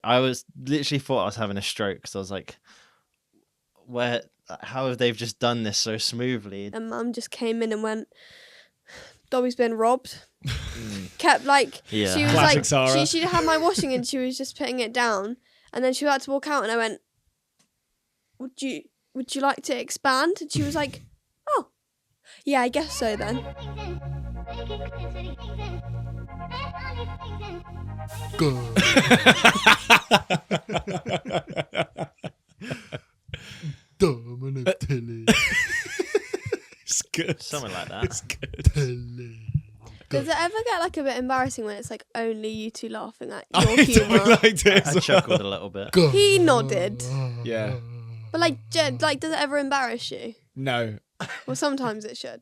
I was literally thought I was having a stroke because I was like, how have they just done this so smoothly? And Mum just came in and went, Dobby's been robbed. Kept like, Yeah. she was Classic like, Sarah. she had my washing and she was just putting it down. And then she had to walk out and I went, would you like to expand? And she was like, oh, yeah, I guess so then. Dominic Tilly. It's good. Something like that. It's good. Does it ever get like a bit embarrassing when it's like only you two laughing at I your don't humour? like it. I chuckled a little bit. He nodded. Yeah. But like, like, does it ever embarrass you? No. Well, sometimes it should.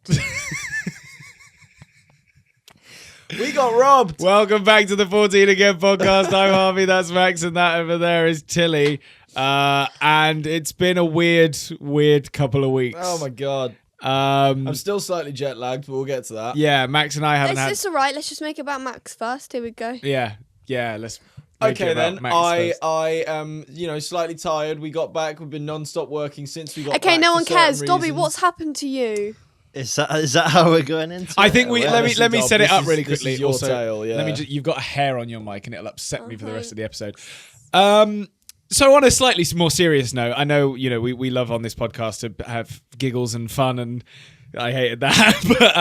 We got robbed. Welcome back to the 14 Again podcast. I'm Harvey, that's Max, and that over there is Tilly. And it's been a weird couple of weeks. Oh my god. I'm still slightly jet lagged, but we'll get to that. Yeah, Max and I haven't had... It's all right. Let's just make it about Max first. Here we go. Yeah, let's... make Okay it about then, Max first. I am, slightly tired. We got back. We've been non-stop working since we got back. Okay, no for one cares. certain Dobby, reasons. what's happened to you? Is that how we're going into I it? think we Well, let me Dob, set it this up is- really this quickly. is your Also, tale, yeah. let me you've got a hair on your mic and it'll upset me for the Okay. rest of the episode. So on a slightly more serious note, I know we love on this podcast to have giggles and fun, and I hated that, but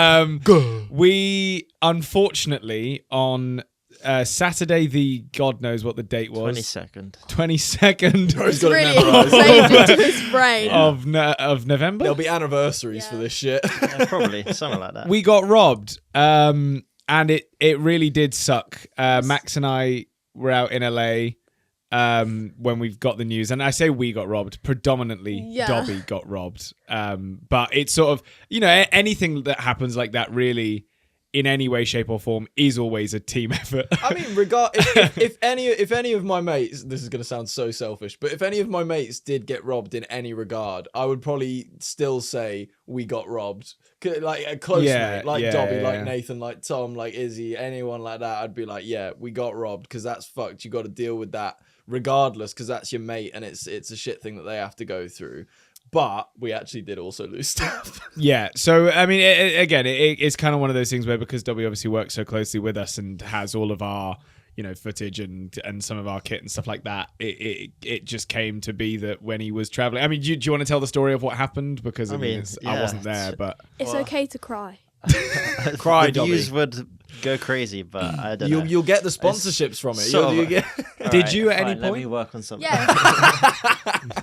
we unfortunately on Saturday, the God knows what the date was, 22nd. 22nd It's got it really memorised. saved into his brain. of November. There'll be anniversaries for this shit. Yeah, probably something like that. We got robbed, and it really did suck. Max and I were out in LA when we got the news, and I say we got robbed, predominantly Yeah. Dobby got robbed. But it's sort of, anything that happens like that really, in any way, shape or form, is always a team effort. I mean, if any of my mates, this is going to sound so selfish, but if any of my mates did get robbed in any regard, I would probably still say we got robbed. Like a close Yeah, mate, like yeah, Dobby, yeah, like yeah. Nathan, like Tom, like Izzy, anyone like that, I'd be like, yeah, we got robbed because that's fucked. You got to deal with that regardless because that's your mate and it's a shit thing that they have to go through. But we actually did also lose stuff. Yeah, so I mean, it's kind of one of those things where because Dobby obviously works so closely with us and has all of our footage and some of our kit and stuff like that, it just came to be that when he was traveling. I mean, do you want to tell the story of what happened? Because I mean, I yeah, wasn't there, but It's okay to cry. Cry, the Dobby. views would go crazy, but I don't know. You'll get the sponsorships from it. sort You'll of- get... All Did you at fine, any Let point? me work on something. Yeah.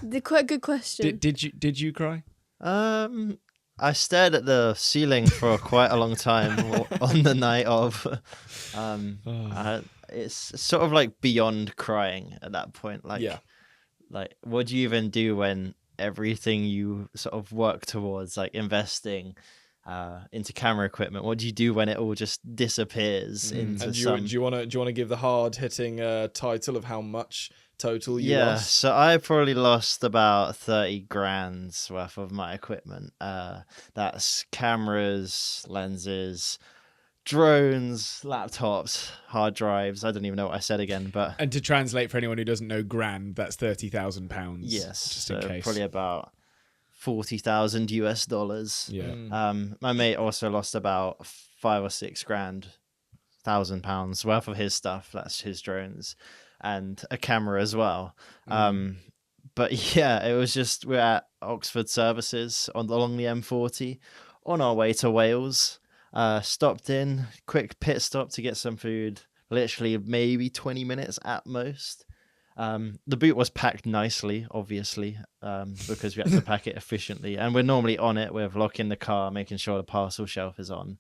Good question. did you cry? I stared at the ceiling for quite a long time on the night of. It's sort of like beyond crying at that point. Like, Yeah. like what do you even do when everything you sort of work towards, like investing into camera equipment, what do you do when it all just disappears into And some? do you want to give the hard hitting title of how much total you Yeah, lost? so I probably lost about 30 grand's worth of my equipment. That's cameras, lenses, drones, laptops, hard drives. I don't even know what I said again, but And to translate for anyone who doesn't know grand, that's £30,000. yes, just so in case. probably about $40,000 US. Yeah. My mate also lost about £5 or £6,000 worth of his stuff. That's his drones and a camera as well. But yeah, it was just we're at Oxford Services along the M40 on our way to Wales. Stopped in, quick pit stop to get some food. Literally maybe 20 minutes at most. The boot was packed nicely, obviously, because we had to pack it efficiently. And we're normally on it with locking the car, making sure the parcel shelf is on.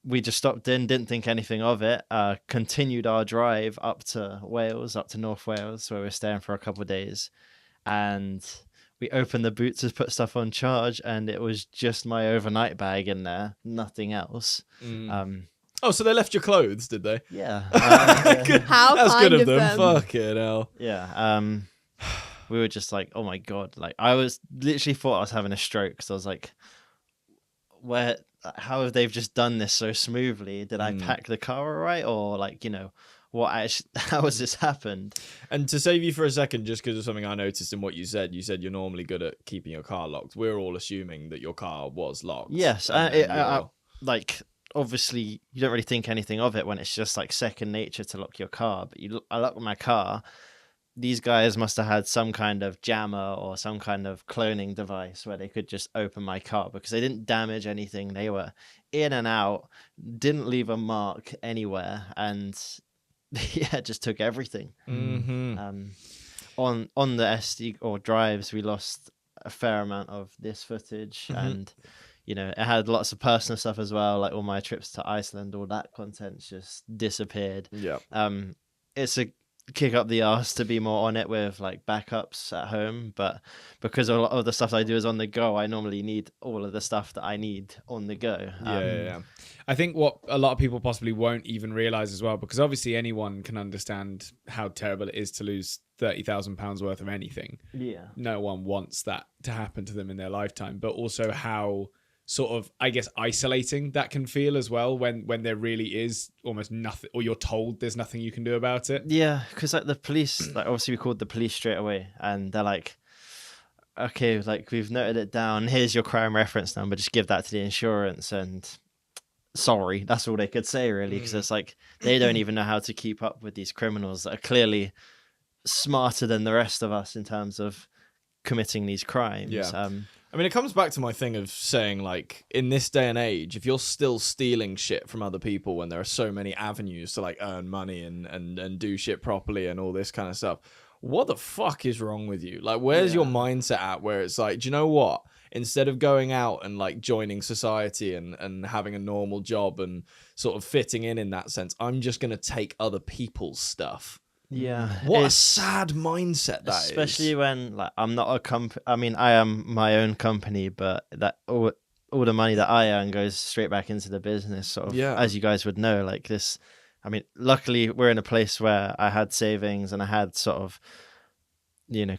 We just stopped in, didn't think anything of it, continued our drive up to Wales, up to North Wales, where we're staying for a couple of days. And we opened the boot to put stuff on charge, and it was just my overnight bag in there, nothing else. Oh, so they left your clothes, did they? Yeah. How That's kind good of them. them. Fucking hell. Yeah. We were just like, oh my God. Like, I was literally thought I was having a stroke because I was like, how have they just done this so smoothly? Did I pack the car all right? Or like, how has this happened? And to save you for a second, just because of something I noticed in what you said you're normally good at keeping your car locked. We're all assuming that your car was locked. Yes, And then like obviously you don't really think anything of it when it's just like second nature to lock your car. But I locked my car. These guys must have had some kind of jammer or some kind of cloning device where they could just open my car, because they didn't damage anything. They were in and out, didn't leave a mark anywhere, and yeah, just took everything. Mhm. On the SD or drives, we lost a fair amount of this footage, and you know, it had lots of personal stuff as well, like all my trips to Iceland. All that content's just disappeared. Yeah. It's a kick up the arse to be more on it with like backups at home, but because a lot of the stuff I do is on the go, I normally need all of the stuff that I need on the go. Yeah. I think what a lot of people possibly won't even realize as well, because obviously anyone can understand how terrible it is to lose £30,000 worth of anything. Yeah. No one wants that to happen to them in their lifetime, but also how sort of, I guess, isolating that can feel as well when there really is almost nothing, or you're told there's nothing you can do about it. Yeah, because like the police, like obviously we called the police straight away, and they're like, okay, like we've noted it down, here's your crime reference number, just give that to the insurance, and sorry, that's all they could say really, because it's like they don't even know how to keep up with these criminals that are clearly smarter than the rest of us in terms of committing these crimes. Yeah. I mean, it comes back to my thing of saying, like, in this day and age, if you're still stealing shit from other people when there are so many avenues to, like, earn money and do shit properly and all this kind of stuff, what the fuck is wrong with you? Like, where's your mindset at where it's like, do you know what? Instead of going out and, like, joining society and having a normal job and sort of fitting in that sense, I'm just going to take other people's stuff. Yeah. What a It's- sad mindset that is. especially when like I'm not a I mean, I am my own company, but that all the money that I earn goes straight back into the business, sort of. Yeah. As you guys would know, like this. I mean, luckily we're in a place where I had savings and I had sort of, you know,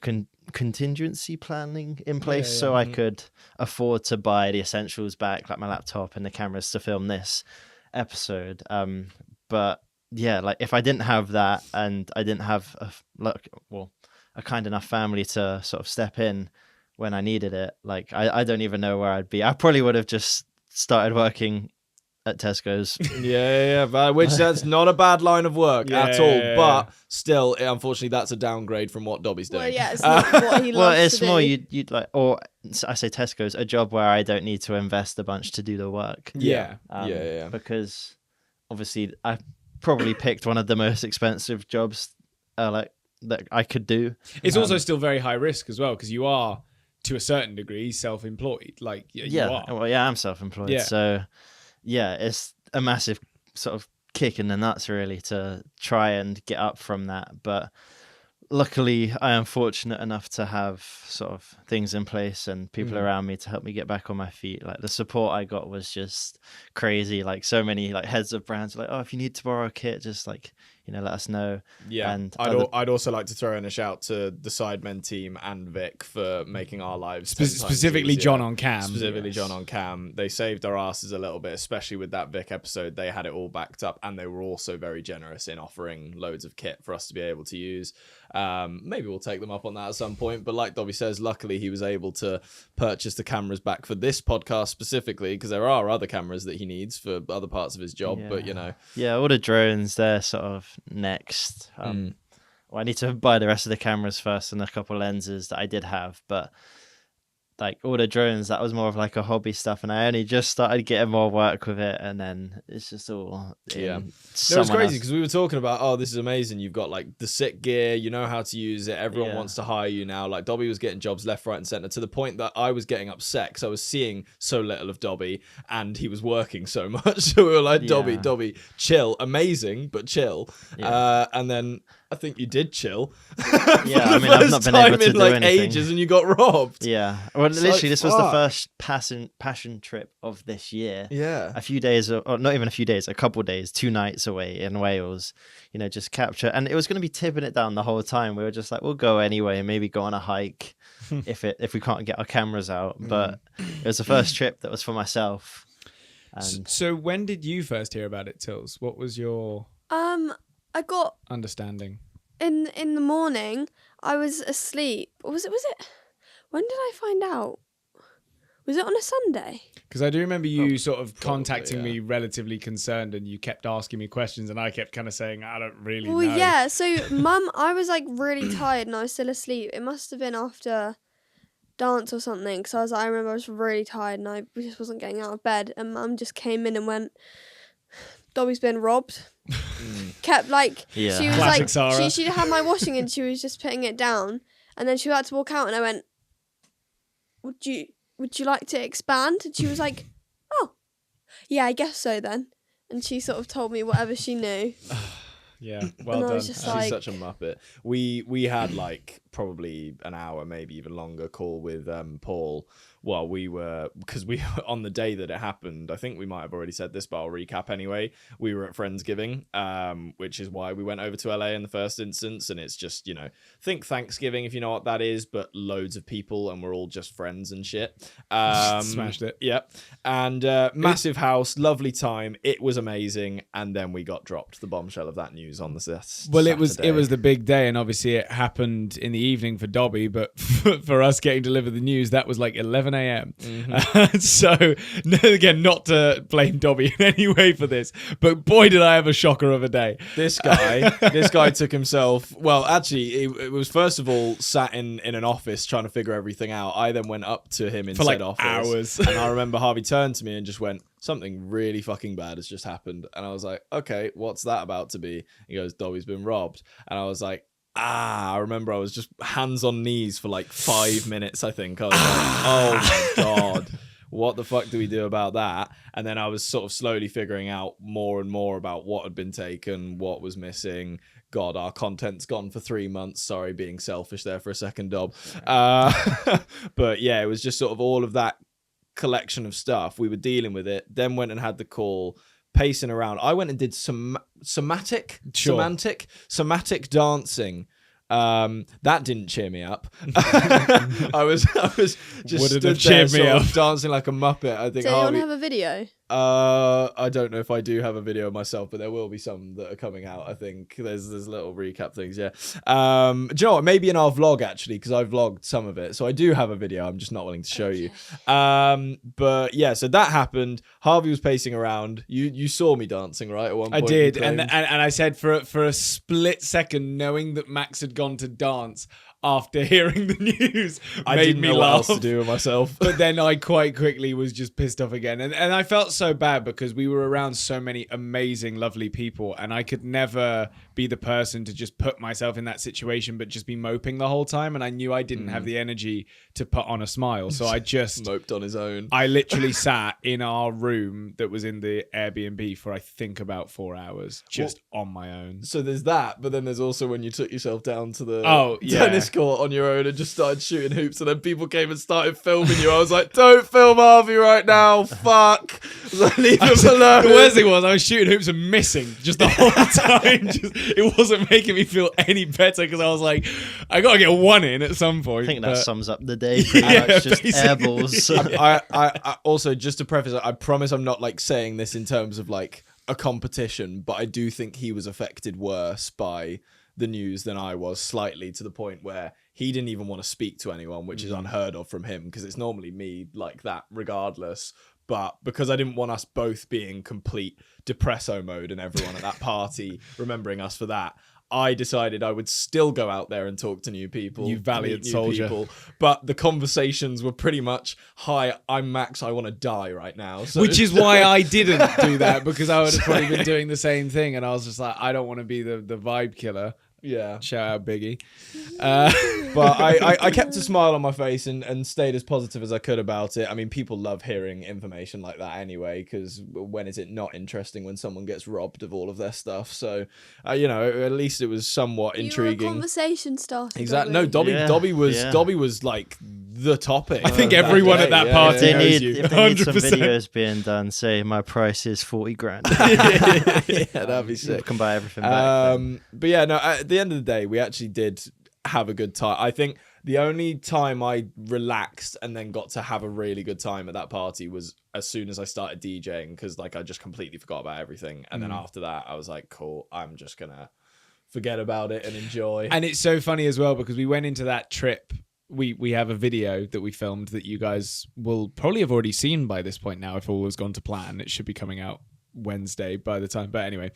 contingency planning in place, so I could afford to buy the essentials back, like my laptop and the cameras to film this episode. But yeah, like if I didn't have that and I didn't have a kind enough family to sort of step in when I needed it, like I don't even know where I'd be. I probably would have just started working at Tesco's. Yeah, but which that's not a bad line of work at all. Yeah. But still, unfortunately, that's a downgrade from what Dobby's doing. Well, yeah, it's not what he loves Well, it's to more do. you'd like, or I say Tesco's, a job where I don't need to invest a bunch to do the work. Yeah. Yeah. Because obviously I probably picked one of the most expensive jobs like that I could do. It's also still very high risk as well, because you are, to a certain degree, self-employed. Like, you are. Well, yeah, I'm self-employed, Yeah. so yeah, it's a massive sort of kick in the nuts really to try and get up from that. But luckily, I am fortunate enough to have sort of things in place and people around me to help me get back on my feet. Like the support I got was just crazy. Like so many like heads of brands were like, oh, if you need to borrow a kit, just like, you know, let us know. Yeah, And I'd also like to throw in a shout to the Sidemen team and Vic for making our lives 10 times Specifically easier. John on cam. Specifically Yes. John on cam. They saved our asses a little bit, especially with that Vic episode. They had it all backed up, and they were also very generous in offering loads of kit for us to be able to use. Maybe we'll take them up on that at some point. But like Dobby says, luckily he was able to purchase the cameras back for this podcast specifically, because there are other cameras that he needs for other parts of his job. Yeah. But you know, Yeah, all the drones, they're sort of next. Well, I need to buy the rest of the cameras first and a couple lenses that I did have, but like all the drones, that was more of like a hobby stuff, and I only just started getting more work with it, and then it's just all Yeah. in no, it's someone crazy else- because we were talking about, oh, this is amazing. You've got like the sick gear, you know how to use it. Everyone Yeah. wants to hire you now. Like Dobby was getting jobs left, right, and center, to the point that I was getting upset because I was seeing so little of Dobby and he was working so much. So we were like, Dobby, Yeah. Dobby, chill, amazing, but chill. Yeah. And then I think you did chill. Yeah, for I the mean, I've first not been time able to in do like anything. ages, and you got robbed. Yeah, well, It's literally, like, this was the fuck. first passion trip of this year. Yeah. A few days, or not even a few days, a couple days, 2 nights away in Wales, you know, just capture. And it was going to be tipping it down the whole time. We were just like, we'll go anyway, maybe go on a hike if we can't get our cameras out. But it was the first trip that was for myself. And So when did you first hear about it, Tills? What was your... I got understanding. in the morning. I was asleep. Or was it? When did I find out? Was it on a Sunday? Because I do remember you sort of probably, contacting yeah. me relatively concerned, and you kept asking me questions, and I kept kind of saying, I don't really know. Well, yeah. So, Mum, I was like really tired and I was still asleep. It must have been after dance or something. Because I remember I was really tired and I just wasn't getting out of bed. And Mum just came in and went, "Dobby's been robbed." Kept like Yeah. she was Classic like Sarah. she had my washing and she was just putting it down. And then she had to walk out and I went, Would you like to expand? And she was like, "Oh, yeah, I guess so then." And she sort of told me whatever she knew. Yeah, well And I done. was just She's like- such a muppet. We had like probably an hour, maybe even longer, call with Paul while because we were on the day that it happened. I think we might have already said this, but I'll recap anyway. We were at Friendsgiving, which is why we went over to LA in the first instance. And it's just, think Thanksgiving if you know what that is, but loads of people and we're all just friends and shit. Smashed it. Yep. And massive house, lovely time. It was amazing. And then we got dropped, the bombshell of that news on the Well, it was Saturday. the big day, and obviously it happened in the evening for Dobby, but for us getting delivered the news, that was like 11 a.m. So, again, not to blame Dobby in any way for this, but boy, did I have a shocker of a day. This guy took himself. Well, actually, it was first of all sat in an office trying to figure everything out. I then went up to him in For, said like, office, hours. and I remember Harvey turned to me and just went, "Something really fucking bad has just happened." And I was like, "Okay, what's that about to be?" He goes, "Dobby's been robbed." And I was like, I remember I was just hands on knees for like 5 minutes, I think. I was like, oh my God, what the fuck do we do about that? And then I was sort of slowly figuring out more and more about what had been taken, what was missing. God, our content's gone for 3 months. Sorry, being selfish there for a second, Dob. But yeah, it was just sort of all of that collection of stuff. We were dealing with it, then went and had the call, pacing around. I went and did some somatic dancing. That didn't cheer me up. I was just Wouldn't stood have there cheered me sort of up. dancing like a muppet. I think Does anyone Harvey, have a video? I don't know if I do have a video of myself, but there will be some that are coming out. I think there's little recap things. Yeah. Do you know what? Maybe in our vlog actually, because I vlogged some of it, so I do have a video. I'm just not willing to show you. But yeah, so that happened. Harvey was pacing around. You saw me dancing, right? At one I point, did, you and claimed. I said for a split second, knowing that Max had gone to dance after hearing the news, I made didn't me know laugh. what else to do with myself. But then I quite quickly was just pissed off again. And I felt so bad because we were around so many amazing, lovely people. And I could never be the person to just put myself in that situation, but just be moping the whole time. And I knew I didn't have the energy to put on a smile. So I just... Moped on his own. I literally sat in our room that was in the Airbnb for, I think, about 4 hours, just on my own. So there's that, but then there's also when you took yourself down to the Yeah. tennis court on your own and just started shooting hoops, and then people came and started filming you. I was like, "Don't film Harvey right now, fuck!" I was like, "Leave him alone." The worst thing was I was shooting hoops and missing just the whole time. It wasn't making me feel any better because I was like, I got to get one in at some point. I think that but- sums up the day pretty Yeah, much. Just basically. air balls. I also, just to preface it, I promise I'm not like saying this in terms of like a competition, but I do think he was affected worse by the news than I was, slightly, to the point where he didn't even want to speak to anyone, which is unheard of from him because it's normally me like that regardless. But because I didn't want us both being complete depresso mode and everyone at that party remembering us for that, I decided I would still go out there and talk to new people. You valiant meet new soldier. people. But the conversations were pretty much, "Hi, I'm Max. I want to die right now." So Which is why I didn't do that, because I would have probably been doing the same thing. And I was just like, I don't want to be the vibe killer. yeah. Shout out Biggie. But I kept a smile on my face and stayed as positive as I could about it. I mean, people love hearing information like that anyway, because when is it not interesting when someone gets robbed of all of their stuff? So, at least it was somewhat You were a intriguing. conversation starter. Exactly. No, Dobby. Yeah, Dobby was yeah. Dobby was like the topic. I think of everyone day, at that yeah, party If they knows need, you. if they need some 100%. videos being done, say my price is 40 grand. yeah, that'd be sick. Can buy everything back. then. But yeah, no, at the end of the day, we actually did have a good time. I think the only time I relaxed and then got to have a really good time at that party was as soon as I started DJing, because like I just completely forgot about everything. And then after that, I was like, cool, I'm just gonna forget about it and enjoy. And it's so funny as well because we went into that trip. We have a video that we filmed that you guys will probably have already seen by this point now if all has gone to plan. It should be coming out Wednesday by the time. But anyway,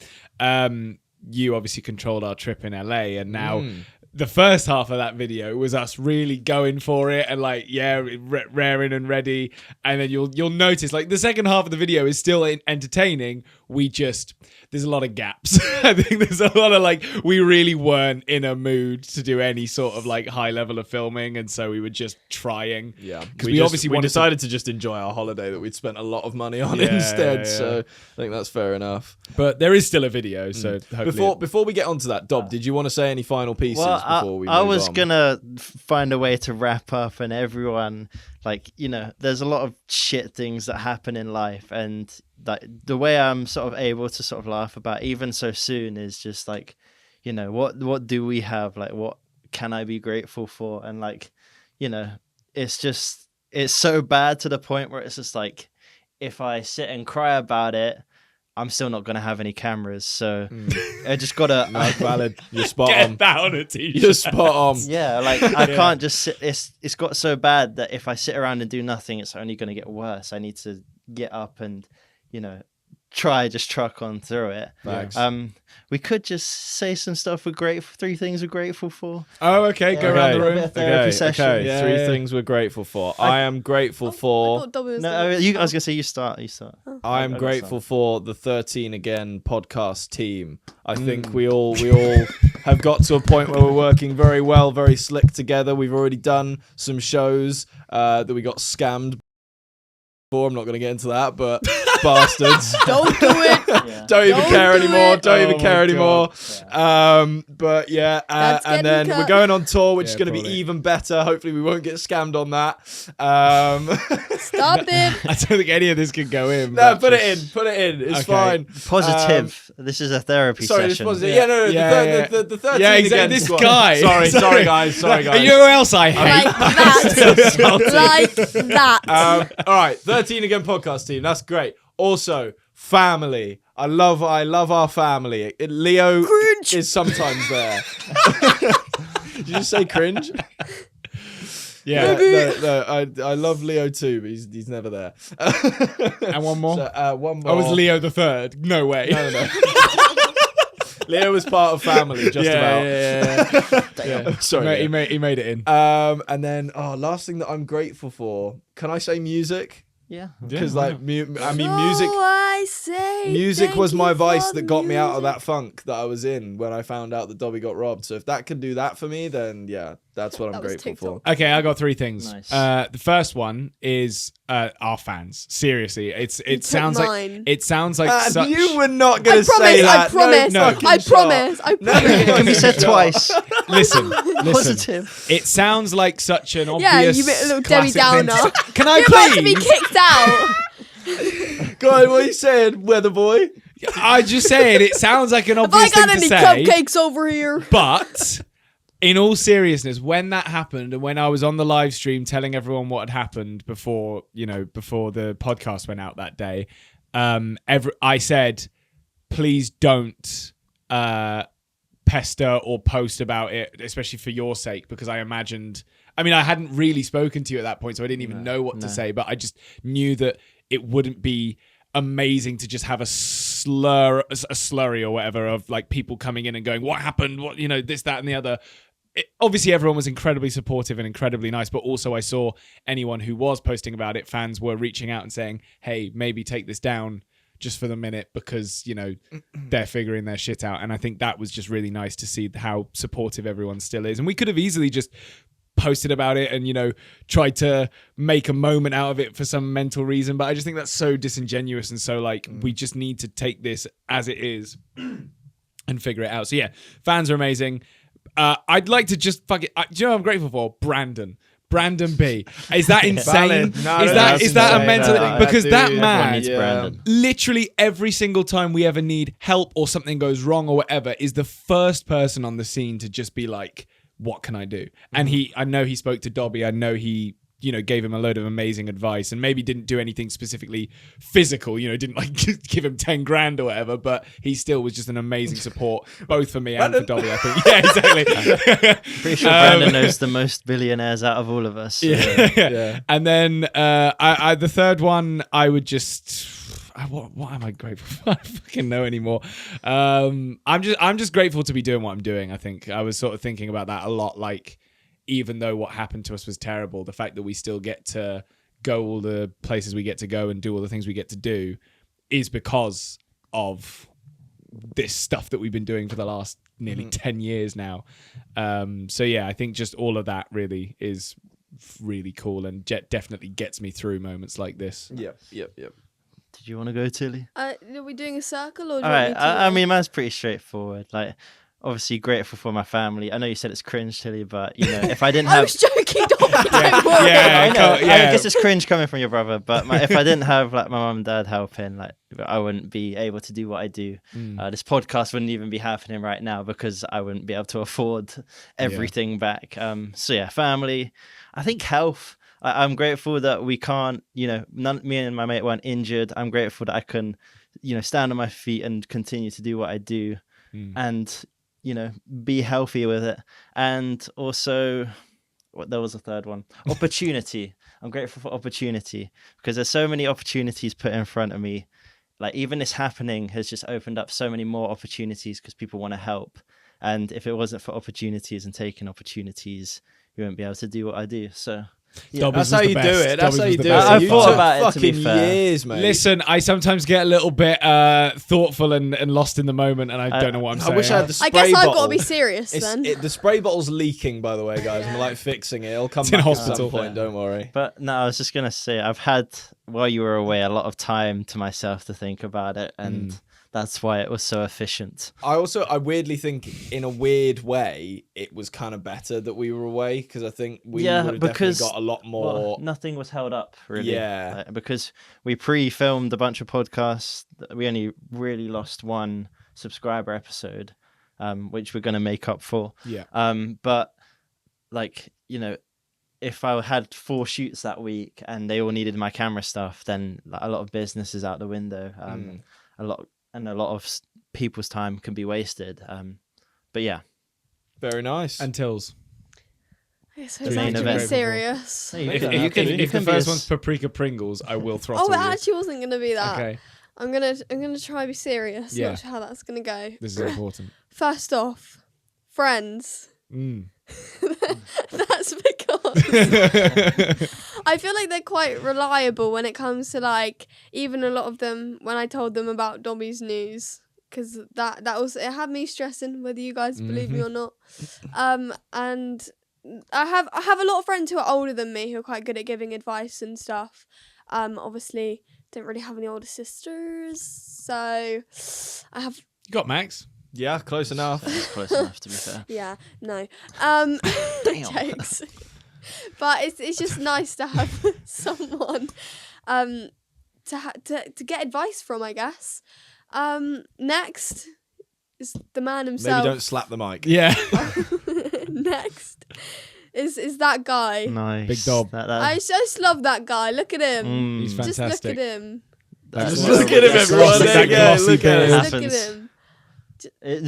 you obviously controlled our trip in LA, and now the first half of that video was us really going for it and like, raring and ready. And then you'll notice like the second half of the video is still entertaining. There's a lot of gaps. I think there's a lot of like, we really weren't in a mood to do any sort of like high level of filming. And so we were just trying. Yeah. Because we obviously decided to just enjoy our holiday that we'd spent a lot of money on instead. Yeah. So I think that's fair enough. But there is still a video. So hopefully Before we get onto that, Dob, did you want to say any final pieces before we move I was on? gonna find a way to wrap up, and everyone, like, there's a lot of shit things that happen in life, and like the way I'm sort of able to sort of laugh about even so soon is just like, what do we have? Like, what can I be grateful for? And like, it's so bad to the point where it's just like, if I sit and cry about it, I'm still not going to have any cameras. So I just got to... No, valid. You're spot get on. that on a t-shirt. You're spot on. Yeah, like I can't just sit... It's got so bad that if I sit around and do nothing, it's only going to get worse. I need to get up and, just truck on through it. Thanks. We could just say some stuff we're grateful... 3 things we're grateful for. Oh, okay. Go Okay. around the A room. bit of therapy session. Okay. Yeah, 3 yeah. things we're grateful for. I am grateful I for... thought Dobby was No, doing I was going to say you start. I am I got grateful some. for the 13 Again podcast team. I think we all have got to a point where we're working very well, very slick together. We've already done some shows that we got scammed for. I'm not going to get into that, but bastards. Don't do it. Yeah. Don't even Don't care do anymore. it. Don't Oh even my care anymore. Yeah. But yeah, That's and getting then we're cut. going on tour, which Yeah, is going to be probably. even better. Hopefully, we won't get scammed on that. Stop it. I don't think any of this could go in. No, but- put it in. Put it in. It's Okay. fine. Positive. This is a therapy Sorry, this session. positive. Yeah, no. Yeah, The 13 Yeah, Again exactly. This squad. guy. Sorry, guys. You know who else I hate? Like that. Um, All right, 13 Again podcast team. That's great. Also, family. I love our family. Leo Cringe. is sometimes there. Did you just say cringe? Yeah. No, I love Leo too, but he's never there. And one more. So, one more. I was Leo the Third. No way. No. Leo was part of family, just about. Yeah. Sorry. He Leo. made it in. And then, last thing that I'm grateful for. Can I say music? Yeah. Because Yeah, music. So I say Music thank was my you vice for that got me out of music. that funk that I was in when I found out that Dobby got robbed. So if that can do that for me, then yeah, that's what I'm That was grateful TikTok. Okay, I got 3 things. Nice. The first one is our fans. Seriously, it took sounds mine. like for. such. You were not I going to say that. promise. No fucking I shot. promise. I No, promise. It can be said twice. Listen. Positive. It sounds like such an Yeah, obvious. you bit a little Debbie classic thing Downer. to say. Can I You're about to be please? kicked out. Go on, what are you saying, weather boy? I'm just saying, it sounds like an Have I obvious thing got to any say. cupcakes over here? But in all seriousness, when that happened and when I was on the live stream telling everyone what had happened before the podcast went out that day, I said, please don't pester or post about it, especially for your sake, because I hadn't really spoken to you at that point, so I didn't even know what to say, but I just knew that it wouldn't be amazing to just have a slurry or whatever of like people coming in and going, what happened? What, this, that, and the other. Obviously, everyone was incredibly supportive and incredibly nice, but also I saw anyone who was posting about it, fans were reaching out and saying, hey, maybe take this down just for the minute because, they're figuring their shit out. And I think that was just really nice to see how supportive everyone still is. And we could have easily just posted about it and, tried to make a moment out of it for some mental reason. But I just think that's so disingenuous and so we just need to take this as it is and figure it out. So yeah, fans are amazing. I'd like to just do you know what I'm grateful for? Brandon B. Is that insane? Valid. No, is no, that that's a insane. mental No, because dude, that everyone man needs Yeah. Brandon. literally every single time we ever need help or something goes wrong or whatever is the first person on the scene to just be like, what can I do? And I know he spoke to Dobby. I know he gave him a load of amazing advice and maybe didn't do anything specifically physical, didn't like give him 10 grand or whatever, but he still was just an amazing support, both for me and for Dobby, I think. Yeah, exactly. Pretty sure Brandon knows the most billionaires out of all of us. So. Yeah. And then the third one, I would just... What am I grateful for? I don't fucking know anymore. I'm just grateful to be doing what I'm doing. I think I was sort of thinking about that a lot. Like, even though what happened to us was terrible, the fact that we still get to go all the places we get to go and do all the things we get to do is because of this stuff that we've been doing for the last nearly 10 years now. So yeah, I think just all of that really is really cool and definitely gets me through moments like this. Yep. Did you want to go, Tilly? Are we doing a circle or do All you right. want me to I mean, mine's pretty straightforward. Like, obviously grateful for my family. I know you said it's cringe, Tilly, but if I didn't I have, was joking, don't worry. Yeah, I know. I yeah. guess it's cringe coming from your brother, but if I didn't have like my mum and dad helping, like I wouldn't be able to do what I do. This podcast wouldn't even be happening right now because I wouldn't be able to afford everything back. So yeah, family. I think health. I'm grateful that we can't, me and my mate weren't injured. I'm grateful that I can, stand on my feet and continue to do what I do and, be healthy with it. And also, there was a third one, opportunity. I'm grateful for opportunity because there's so many opportunities put in front of me. Like even this happening has just opened up so many more opportunities because people want to help. And if it wasn't for opportunities and taking opportunities, you wouldn't be able to do what I do. So... yeah. Dobby's That's how was the you do best. it. That's Dobby's how was you the do best. it. I You thought took about it, to be fucking fair. years, mate. Listen, I sometimes get a little bit thoughtful and lost in the moment, and I don't know what I'm saying. I wish I had the spray I guess bottle. I've got to be serious then. The spray bottle's leaking, by the way, guys. I'm like fixing it. It'll come It's in back at hospital. some point. Don't worry. But no, I was just gonna say I've had while you were away a lot of time to myself to think about it, and that's why it was so efficient. I weirdly think, in a weird way, it was kind of better that we were away because I think we would have definitely got a lot more. Well, nothing was held up really. Yeah. Because we pre-filmed a bunch of podcasts. We only really lost one subscriber episode, which we're gonna make up for. Yeah. But like if I had 4 shoots that week and they all needed my camera stuff, then like, a lot of business is out the window. A lot of people's time can be wasted. But yeah, Very nice. And Tills. I suppose the I main have to be event. serious. You If can the be first as- one's paprika Pringles, I will throttle Oh, it you. actually wasn't gonna be that. Okay, I'm gonna try to be serious. Yeah. Not sure how that's gonna go. this is important. First off, friends. Mm. That's because I feel like they're quite reliable when it comes to like even a lot of them when I told them about Dobby's news because that was it had me stressing whether you guys believe me or not. And I have a lot of friends who are older than me who are quite good at giving advice and stuff. Obviously don't really have any older sisters, so I have You got Max. yeah, close enough. That's close enough to be fair. yeah, no. Damn. Jokes. But it's just nice to have someone to get advice from, I guess. Next is the man himself. Maybe don't slap the mic. Yeah. Next is that guy. Nice. Big Dob. I just love that guy. Look at him. He's Just look fantastic. at him. Just look at him, everyone. That There you go. glossy Look at beard. it. Just happens. look at him.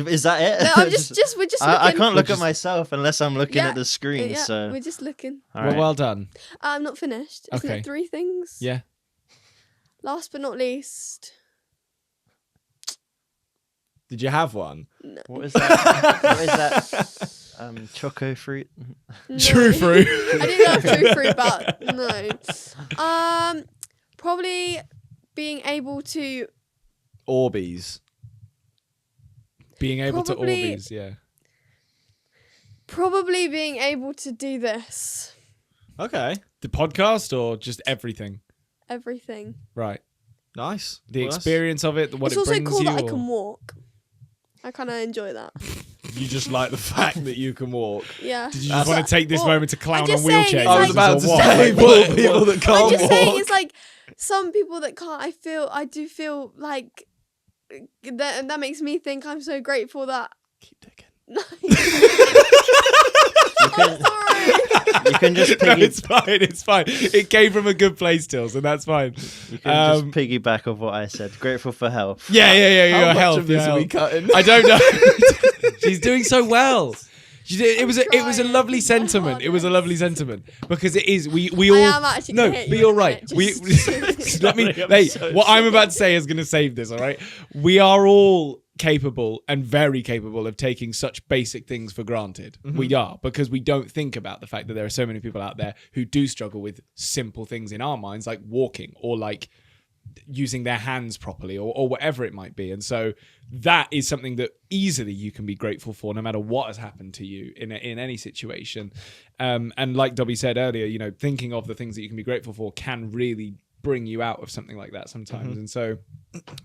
Is that it? No, I'm just we're just looking. I can't look We're at myself unless I'm looking Yeah, at the screen. Yeah, So we're just looking. all Well, right. well done. I'm not finished. Isn't Okay. it 3 things? Yeah. Last but not least. Did you have one? No. What is that? What is that? Choco fruit. No. True fruit. I didn't have true fruit, but no. Probably being able to Orbeez. Being able Probably- to Orbeez, yeah. probably being able to do this. Okay. The podcast or just everything? Everything. Right. Nice. The Well, that's- experience of it, what It's it also brings cool you. that I or- can walk. I kind of enjoy that. You just like the fact that you can walk. Yeah. Did you That's just want to take this well, moment to clown on just saying, wheelchair it's I was like- about to or what? say, Like, for people that I'm can't just walk. saying, it's like some people that can't. I do feel like that makes me think I'm so grateful that. Keep digging. No. You I'm can, sorry. you can just No, it's fine. It's fine. It came from a good place still, so that's fine. You can just piggyback off what I said. Grateful for health. Yeah. How Your much health. of this your are we health. cutting? I don't know. She's doing so well. It was a trying. lovely My sentiment. It was a lovely hardest. sentiment because it is. We I all am actually no, gonna hit but you you're in a right. minute, We just- let me. Sorry, I'm Hey, so what I'm about to say is going to save this. All right, we are all capable and very capable of taking such basic things for granted. We are, because we don't think about the fact that there are so many people out there who do struggle with simple things in our minds, like walking or like using their hands properly or whatever it might be. And so that is something that easily you can be grateful for no matter what has happened to you in any situation. And like Dobby said earlier, you know, thinking of the things that you can be grateful for can really bring you out of something like that sometimes. And so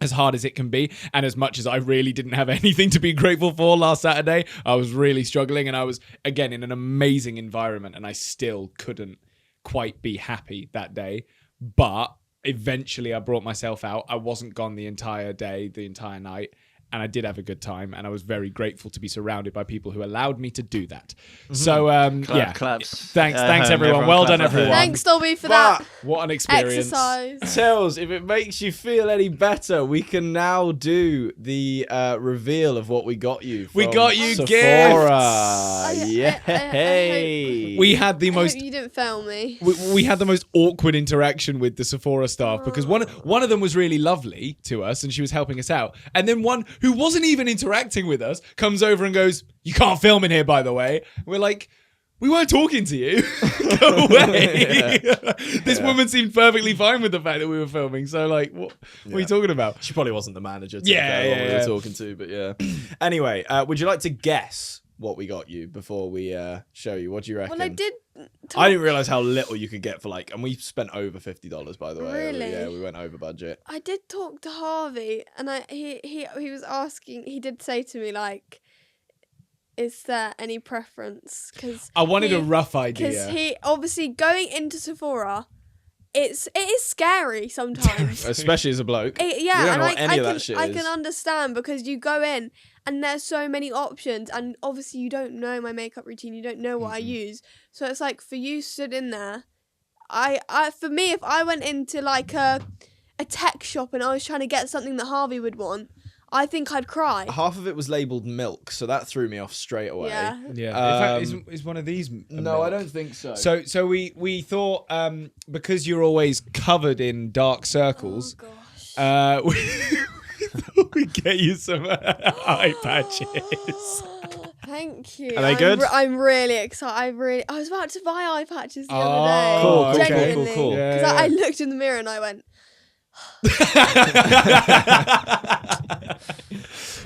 as hard as it can be, and as much as I really didn't have anything to be grateful for last Saturday, I was really struggling, and I was again in an amazing environment, and I still couldn't quite be happy that day. But eventually I brought myself out. I wasn't gone the entire day, the entire night, and I did have a good time, and I was very grateful to be surrounded by people who allowed me to do that. So yeah, Claps. thanks At home, everyone. Well clap done at home. everyone. Thanks, Dobby, for But- that What an experience. exercise. Tails, if it makes you feel any better, we can now do the reveal of what we got you. We from got you Sephora. gifts. Yay! We had the I most hope you didn't fail me. we had the most awkward interaction with the Sephora staff because one of them was really lovely to us and she was helping us out, and then one who wasn't even interacting with us comes over and goes, "You can't film in here, by the way." We're like, "We weren't talking to you. Go away." This woman seemed perfectly fine with the fact that we were filming. So like, what are you talking about? She probably wasn't the manager. To Yeah, be fair, what we yeah. were talking to, but yeah. Anyway, would you like to guess what we got you before we show you? What do you reckon? Well, I did. I didn't realize how little you could get for like, and we spent over $50 by the way. Really? Yeah, we went over budget. I did talk to Harvey, and he was asking. He did say to me like, "Is there any preference?" Because I wanted a rough Because idea. he obviously going into Sephora, it is scary sometimes. Especially as a bloke. Yeah, You don't and know what any of that shit I is. can understand because you go in and there's so many options, and obviously you don't know my makeup routine, you don't know what I use, so it's like for you stood in there, for me, if I went into like a tech shop and I was trying to get something that Harvey would want, I think I'd cry. Half of it was labeled milk, so that threw me off straight away. Yeah. Yeah. In fact, Um, is one of these No, I milk? don't think so. So we thought because you're always covered in dark circles, Oh gosh. we thought we'd get you some eye patches. Thank you. Are they good? I'm really excited. I was about to buy eye patches the Oh, other day. cool, okay. Genuinely. Cool. Yeah, Because I yeah. looked in the mirror and I went,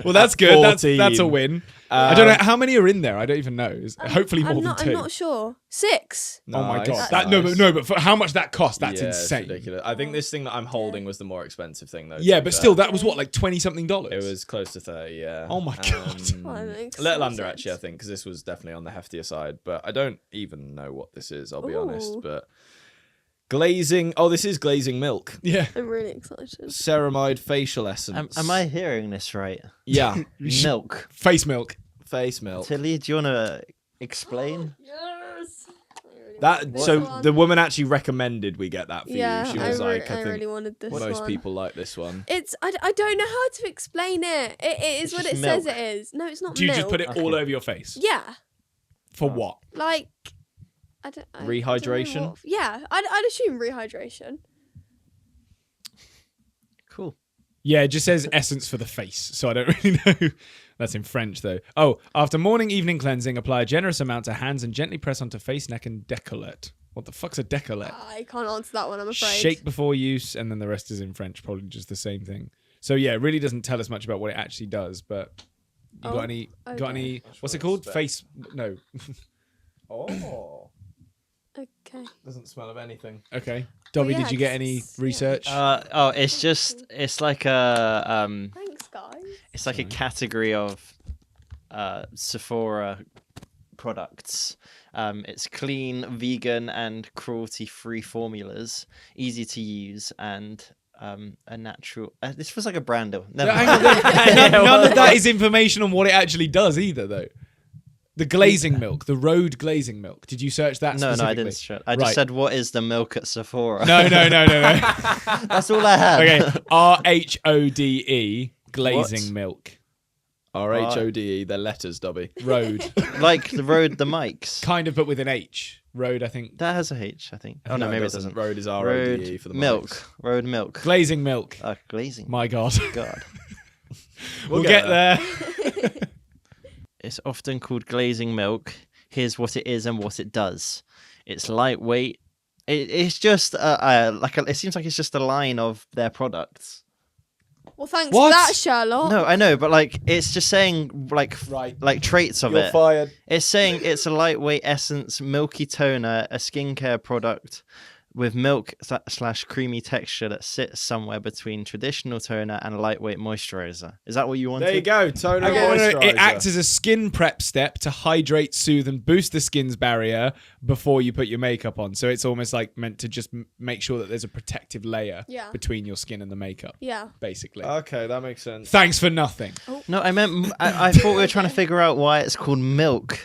Well, that's good. That's a 14. win. I don't know how many are in there. I don't even know. Hopefully more than 2. I'm not sure. 6. Oh my Nice, god! nice. But for how much that cost? That's Yeah, it's insane. ridiculous. I think this thing that I'm holding was the more expensive thing though. Yeah, to be but fair. still, that was what, like $20-something. It was close to 30, yeah. Oh my God. Oh, that makes A little so under sense. actually, I think, because this was definitely on the heftier side. But I don't even know what this is. I'll be honest. Ooh. But glazing. Oh, this is glazing milk. Yeah. I'm really excited. Ceramide facial essence. Am I hearing this right? Yeah, Milk. Face milk. face milk. Tilly, do you want to explain? Yes. That so the woman actually recommended we get that for Yeah, you. She was like, I I think really wanted this most one. people like this one. It's I don't know how to explain it. It is It's what just it says milk. it is. No, it's not Do you milk. just put it all Okay. over your face? Yeah, For what? like I don't. I don't know Rehydration? what- Yeah, I'd assume rehydration. Cool. Yeah, it just says essence for the face, so I don't really know. That's in French, though. Oh, after morning, evening cleansing, apply a generous amount to hands and gently press onto face, neck, and décolleté. What the fuck's a décolleté? I can't answer that one. I'm afraid. Shake before use, and then the rest is in French, probably just the same thing. So yeah, it really doesn't tell us much about what it actually does. But you Oh, got any? Got okay. any? What's it what I called? expect. Face? No. Oh, Okay. doesn't smell of anything. Okay. Dobby, yeah, did you get any 'cause- yeah. research? It's like a Thanks, guys. it's like a category of Sephora products. It's clean, vegan, and cruelty-free formulas, easy to use, and a natural. This was like a brand. Never Hang mind. on, Yeah, none well, of that is information on what it actually does either, though. The glazing milk, the road glazing milk. Did you search that No, specifically? I didn't. I just Right. said, what is the milk at Sephora? No. That's all I had. Okay, RHODE, glazing What? milk. RHODE, they're letters, Dobby. Road. Like the road, the mics. Kind of, but with an H. Road, I think. That has a H, I think. Oh, no, maybe it doesn't. Road is RODE Road for the milk. mics. Road milk. Glazing milk. Glazing. My God. God. We'll get there. It's often called glazing milk. Here's what it is and what it does. It's lightweight. It's just it seems like it's just a line of their products. Well, thanks What? for that, Sherlock. No, I know, but like it's just saying Right. like traits of You're it. fired. It's saying it's a lightweight essence, milky toner, a skincare product with milk / creamy texture that sits somewhere between traditional toner and lightweight moisturizer. Is that what you wanted? There you go. Toner Okay, no, moisturizer. it acts as a skin prep step to hydrate, soothe, and boost the skin's barrier before you put your makeup on. So it's almost like meant to just make sure that there's a protective layer Yeah. between your skin and the makeup, Yeah. basically. Okay, that makes sense. Thanks for nothing. No, I meant I thought we were trying to figure out why it's called milk.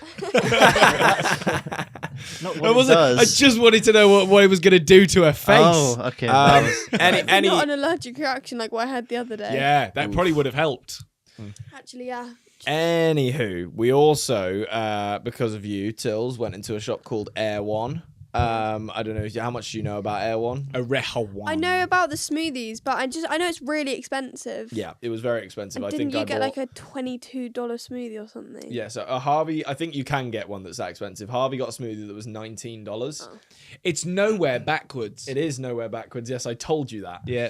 Not what I it wasn't. does. I just wanted to know what it was going to do to her face. Oh, okay. that was- Any Not an allergic reaction like what I had the other day. Yeah, that probably would have helped. Actually, yeah. Anywho, we also, because of you, Tills, went into a shop called Air One. I don't know how much do you know about Air One. A rehawan. I know about the smoothies, but I know it's really expensive. Yeah, it was very expensive. And I didn't think you I get bought. like a $22 smoothie or something? Yeah, so a Harvey. I think you can get one that's that expensive. Harvey got a smoothie that was $19. It's nowhere backwards. It is nowhere backwards. Yes, I told you that. Yeah.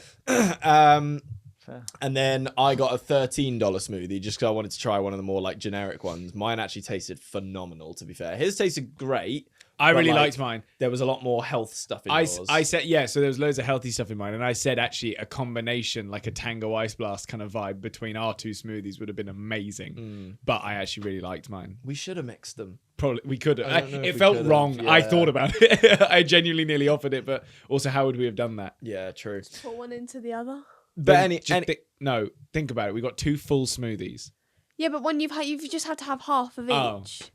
Fair. And then I got a $13 smoothie just because I wanted to try one of the more like generic ones. Mine actually tasted phenomenal, to be fair. His tasted great. I but, really like, liked mine. There was a lot more health stuff in yours. I said, yeah, so there was loads of healthy stuff in mine. And I said, actually, a combination, like a Tango Ice Blast kind of vibe between our two smoothies would have been amazing. But I actually really liked mine. We should have mixed them. Probably we could have. I don't know if It we felt could've, wrong. I yeah. thought about it. I genuinely nearly offered it, but also, how would we have done that? Yeah, true. Put one into the other. But No, think about it. We got two full smoothies. Yeah, but when you've just had to have half of Oh, each.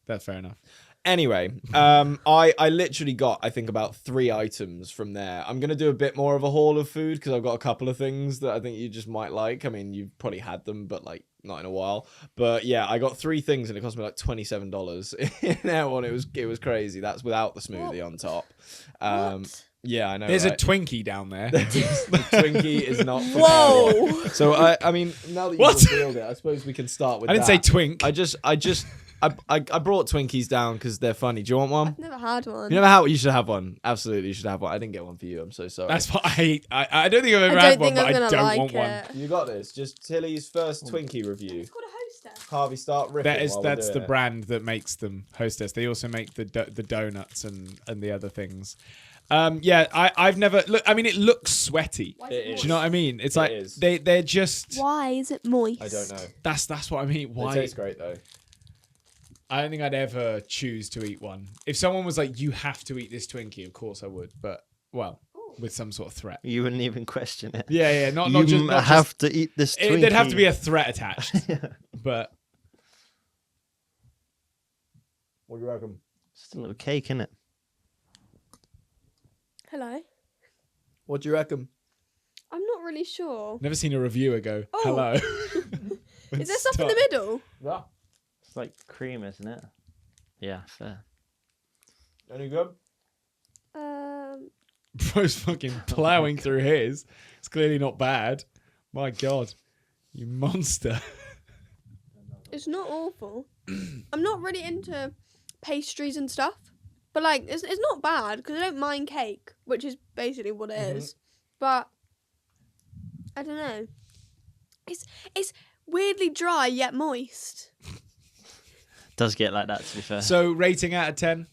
that's fair enough. Anyway, I literally got, I think, about 3 items from there. I'm going to do a bit more of a haul of food because I've got a couple of things that I think you just might like. I mean, you've probably had them, but like not in a while. But yeah, I got 3 things and it cost me like $27 in Air One. It was crazy. That's without the smoothie on top. What? Yeah, I know. There's right? a Twinkie down there. The Twinkie is not from Air One. Whoa! So I mean, now that you've What? revealed it, I suppose we can start with I didn't say that. twink. I brought Twinkies down because they're funny. Do you want one? Never had one. You never had. You should have one. Absolutely, you should have one. I didn't get one for you. I'm so sorry. That's what I hate. I don't think I've ever I had don't one, think but I'm I gonna don't like want one. it. You got this. Just Tilly's first Twinkie review. It's called a hostess. Harvey, start ripping. That's the brand that makes them. Hostess. They also make the donuts and the other things. I've never look. I mean, it looks sweaty. Why It is is. Do moist? you know what I mean? It's like is. they're just. Why is it moist? I don't know. That's what I mean. It Why? tastes great though. I don't think I'd ever choose to eat one. If someone was like, "You have to eat this Twinkie," of course I would. But well, with some sort of threat. You wouldn't even question it. Yeah. Not you just. Not have just to eat this Twinkie. there'd have to be a threat attached. But What do you reckon? Just a little cake, innit? Hello. What do you reckon? I'm not really sure. never seen a reviewer go, Oh. "Hello." Is there stuff in the middle? Yeah. It's like cream, isn't it? Yeah, fair. Any good? Bro's fucking plowing through his. It's clearly not bad. My God, you monster. It's not awful. I'm not really into pastries and stuff, but like it's not bad because I don't mind cake, which is basically what it is. But I don't know. It's weirdly dry yet moist. Does get like that, to be fair. So, rating out of 10.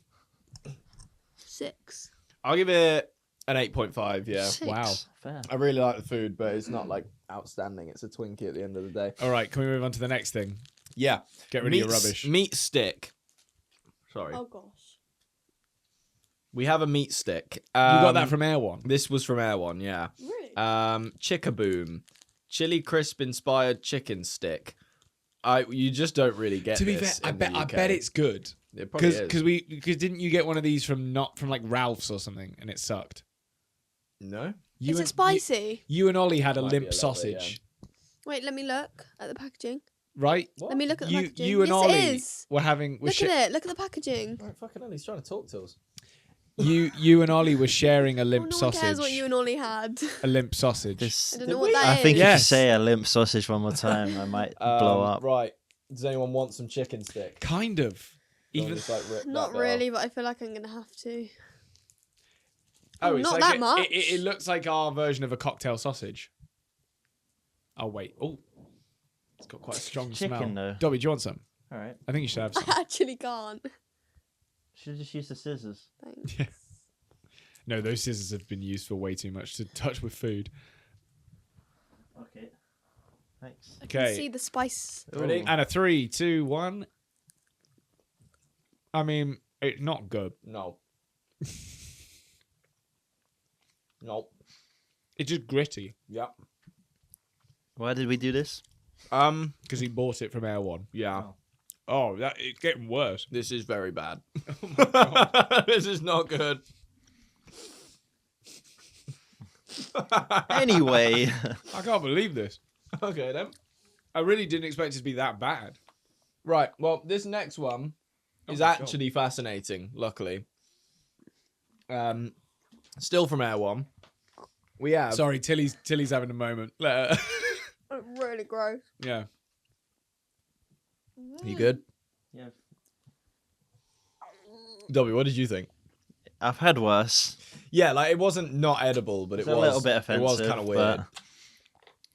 6. I'll give it an 8.5. Yeah. 6. Wow. Fair. I really like the food, but it's not like outstanding. It's a Twinkie at the end of the day. All right, can we move on to the next thing? Yeah. Get rid of your rubbish. Meat stick. Sorry. Oh gosh. We have a meat stick. You got that from Air One. This was from Air One, yeah. Really? Chickaboom. Chili crisp inspired chicken stick. You just don't really get. To be fair, this I in the bet UK. it's good. It probably is. Because didn't you get one of these from like Ralph's or something and it sucked? No. Is it spicy? You and Ollie had a Might be a limp little bit, sausage, Wait, let me look at the packaging. right? Let me look at the packaging. You and Yes, Ollie it is. were having. Look at it. Look at the packaging. Right, fucking hell, he's trying to talk to us. You and Ollie were sharing a limp no one sausage. cares what you and Ollie had. A limp sausage. This, I don't Did know what we? that I is. think if Yes. you say a limp sausage one more time, I might blow up. Right. Does anyone want some chicken stick? Kind of. Go on, Even just, like, rip Not that bit really, but I feel like I'm gonna have to. oh, it's not like that it, much. It looks like our version of a cocktail sausage. Oh wait. Oh, it's got quite a strong Chicken, smell. though. Dobby, do you want some? All right. I think you should have some. I actually can't. Should just use the scissors. Thanks. Yeah. No, those scissors have been used for way too much to touch with food. Okay. Thanks. I can Okay. see the spice. Ready? Ooh. And a 3, 2, 1. I mean, it's not good. No. No. It's just gritty Yep. Why did we do this? because he bought it from Air One. Yeah. Oh, that it's getting worse. This is very bad. Oh my God. This is not good. Anyway, I can't believe this. Okay then. I really didn't expect it to be that bad. Right. Well, this next one Oh is my God. actually fascinating. Luckily. Still from Air One. We have. Sorry, Tilly's having a moment. Let her- It's really gross. yeah. You good? yeah, Dobby, what did you think? I've had worse. Yeah, like it wasn't not edible, but It's it a was little bit offensive. It was kind of weird. but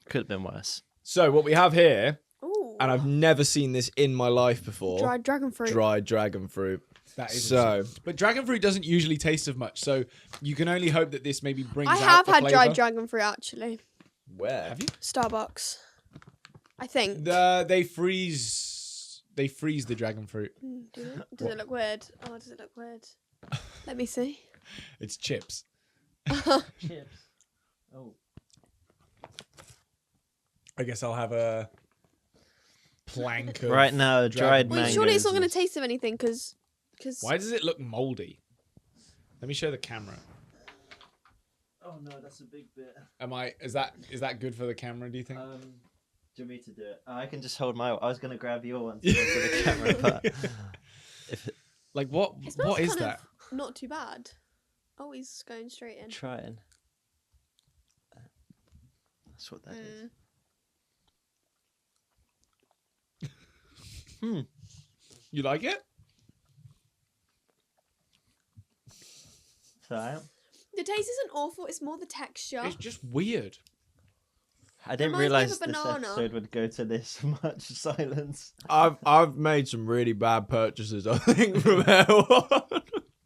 could have been worse. So what we have here, Ooh. and I've never seen this in my life before, Dried dragon fruit. dried dragon fruit. That is So- insane. But dragon fruit doesn't usually taste of much, so you can only hope that this maybe brings I out have the had flavour. dried dragon fruit actually. Where? Have you? Starbucks. I think. They freeze the dragon fruit. Does it look weird? Oh, does it look weird? Let me see. It's chips. Chips. Oh. I guess I'll have a plank of Right now, dried Wait, mangoes. surely it's not going to is- taste of anything because. Why does it look moldy? Let me show the camera. Oh no, that's a big bit. Is that good for the camera, do you think? Do you want me to do it? I can just hold my. I was gonna grab your one to go to the camera, but if Like what It smells what is kind of that? Not too bad. Oh, he's going straight in. trying. That's what that is. You like it? So The taste isn't awful. It's more the texture. It's just weird. I didn't Reminds me of realize a this banana. episode would go to this much silence. I've made some really bad purchases, I think, from Air One.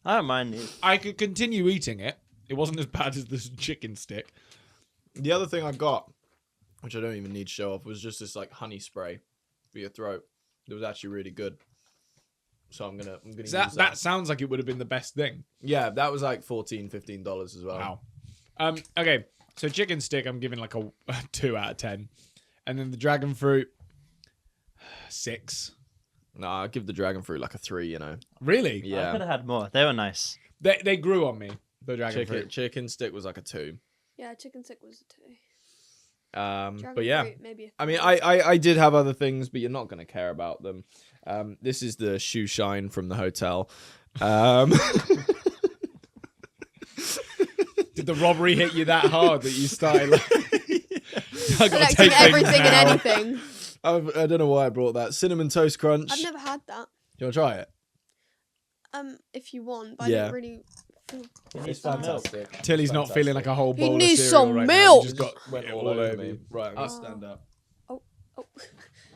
I don't mind these. I could continue eating it. It wasn't as bad as this chicken stick. The other thing I got, which I don't even need to show off, was just this like honey spray for your throat. It was actually really good. So I'm gonna use That sounds like it would have been the best thing. Yeah, that was like $14-15 as well. Wow. Okay, so chicken stick I'm giving like a 2 out of 10. And then the dragon fruit 6. No, I'll give the dragon fruit like a 3, you know. Really? I could Yeah. have had more. They were nice. They grew on me, the dragon fruit. Chicken stick was like a 2. Yeah, chicken stick was a 2. Dragon But yeah. fruit, maybe a I mean, 3. I did have other things, but you're not going to care about them. This is the shoe shine from the hotel. Did the robbery hit you that hard that you started like... I gotta Collecting take things everything and now. anything. I don't know why I brought that. Cinnamon Toast Crunch. I've never had that. You want to try it? If you want, but Yeah. I don't really feel. It's Tilly's Fantastic. not feeling like a whole He bowl of needs cereal some right now. milk. He just got Went it all over me. Right, I'm going to Oh. stand up. Oh.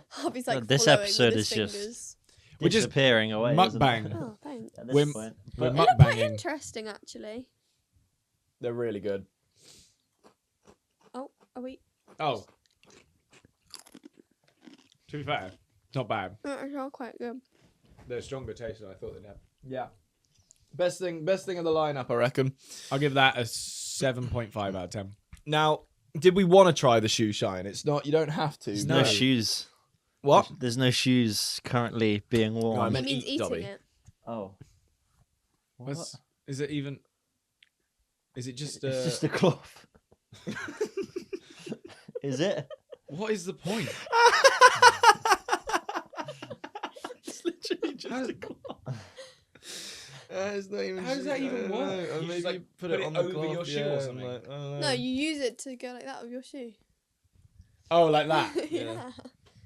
Harvey's like This following episode with his is just- fingers. Which is disappearing away. isn't it? mukbang. Oh, thanks. At this We're- point. We're They look quite mukbanging. interesting, actually. They're really good. Oh, are we? Oh. To be fair, not bad. They are quite good. They're stronger taste than I thought they'd have. Yeah. Best thing of the lineup, I reckon. I'll give that a 7.5 out of 10. Now, did we want to try the shoe shine? It's not. You don't have to. There's no shoes. What? There's no shoes currently being worn. I He meant means eat, eating Dobby. it. Oh. Is it even? Is it just? It's just a cloth. Is it? What is the point? It's literally just a cloth. It's not even. How does that even work? Or You just, maybe like, put put it it on the over cloth, your shoe or yeah, something? like, I don't know. No, you use it to go like that with your shoe. Oh, like that. Yeah.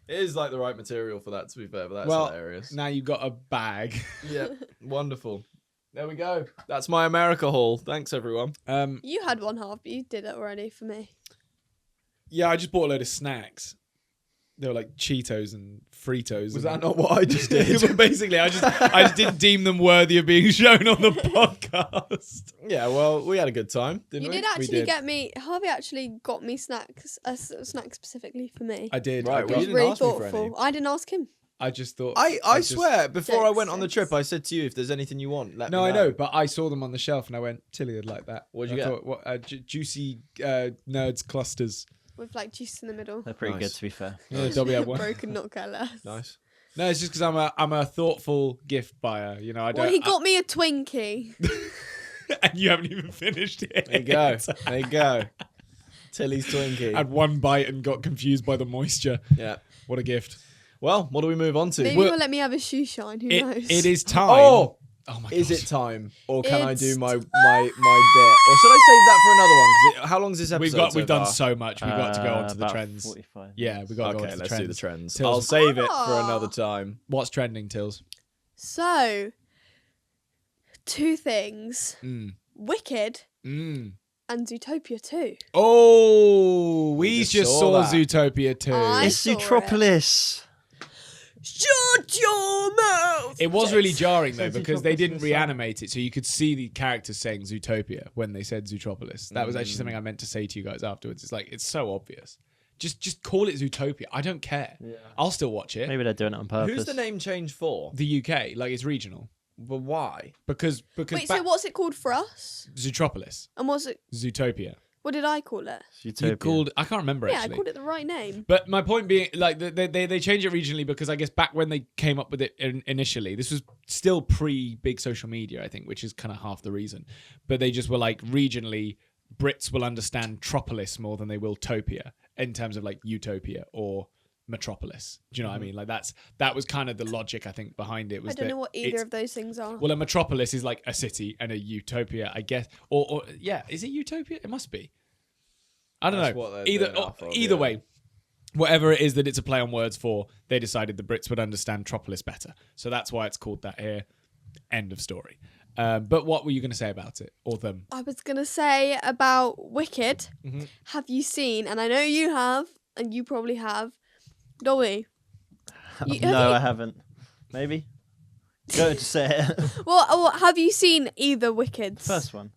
It is like the right material for that, to be fair, but that's Well, hilarious. Now you've got a bag. Yeah, wonderful. There we go. That's my America haul. Thanks, everyone. You had one half, but you did it already for me. Yeah, I just bought a load of snacks. They were like Cheetos and Fritos. Was and... that not what I just did? But basically, I just didn't deem them worthy of being shown on the podcast. Yeah, well, we had a good time, didn't You we? did actually did. get me. Harvey actually got me snacks, snack specifically for me. I did. Right, I, well, got- It was didn't really ask me for thoughtful. any. I didn't ask him. I just thought. I just- swear, before I went on the Jokes, trip, jokes. I said to you, if there's anything you want, let me No, know. I know, but I saw them on the shelf and I went, Tilly would like that. What'd you I get? Thought, what, juicy nerds clusters. With like juice in the middle. They're pretty Nice. good, to be fair. Yeah, Dobby had one. Broken, not care less. Nice. No, it's just because I'm a thoughtful gift buyer. You know, I don't. Well, he got me a Twinkie. and you haven't even finished it. There you go. There you go. Tilly's Twinkie. Had one bite and got confused by the moisture. Yeah. What a gift! Well, what do we move on to? Maybe he'll let me have a shoe shine. Who knows? It is time. Oh! Oh my god! Is it time, or can I do It's my bit, or should I save that for another one? 'Cause how long is this episode? We've done far? so much. We've got to go on to the About trends. 45. Yeah, we got to go on Okay, to the let's trends. do the trends. Tills. I'll save it for Ah. another time. What's trending, Tills? So, two things: Mm. Wicked Mm. and Zootopia 2. Oh, we just just saw saw that. Zootopia 2. I It's saw it. Zootropolis. Shut your mouth! It was really jarring though Says because they Zootropolis didn't in the reanimate it, so you could see the characters saying Zootopia when they said Zootropolis. That was actually something I meant to say to you guys afterwards. It's like it's so obvious. Just call it Zootopia. I don't care. Yeah. I'll still watch it. Maybe they're doing it on purpose. Who's the name changed for? The UK, like it's regional But why? because Wait, so what's it called for us? Zootropolis, And what's it? Zootopia. What did I call it? You Zootopia. called I can't remember Yeah, I actually. called it the right name. But my point being, like, they changed it regionally because I guess back when they came up with it initially, this was still pre-big social media, I think, which is kind of half the reason. But they just were like, regionally, Brits will understand Tropolis more than they will Topia in terms of like Utopia or Metropolis. Do you know what I mean? Like that was kind of the logic I think behind it. Was I don't that know what it's- either of those things are. Well, a metropolis is like a city, and a utopia, I guess, or yeah, is it utopia? It must be. I don't That's know. what they're Either doing off of, either yeah. way, whatever it is that it's a play on words for, they decided the Brits would understand Tropolis better, so that's why it's called that here. End of story. But what were you going to say about it or them? I was gonna say about Wicked. Mhm. Have you seen? And I know you have, and you probably have. Dolly. You- have No, you- I haven't. Maybe. Go to say it. Well, have you seen either Wickeds? First one.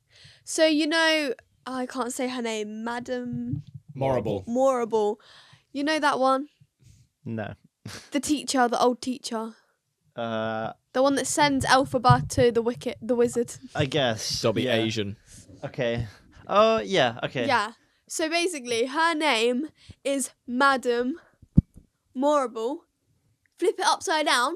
So you know, I can't say her name, Madam Morrible. Morrible. You know that one, No. the teacher, the old teacher, Uh, the one that sends Elphaba to the wizard. I guess. Dobby yeah. Asian. Okay. Oh yeah. Okay. Yeah. So basically, her name is Madam Morrible. Flip it upside down.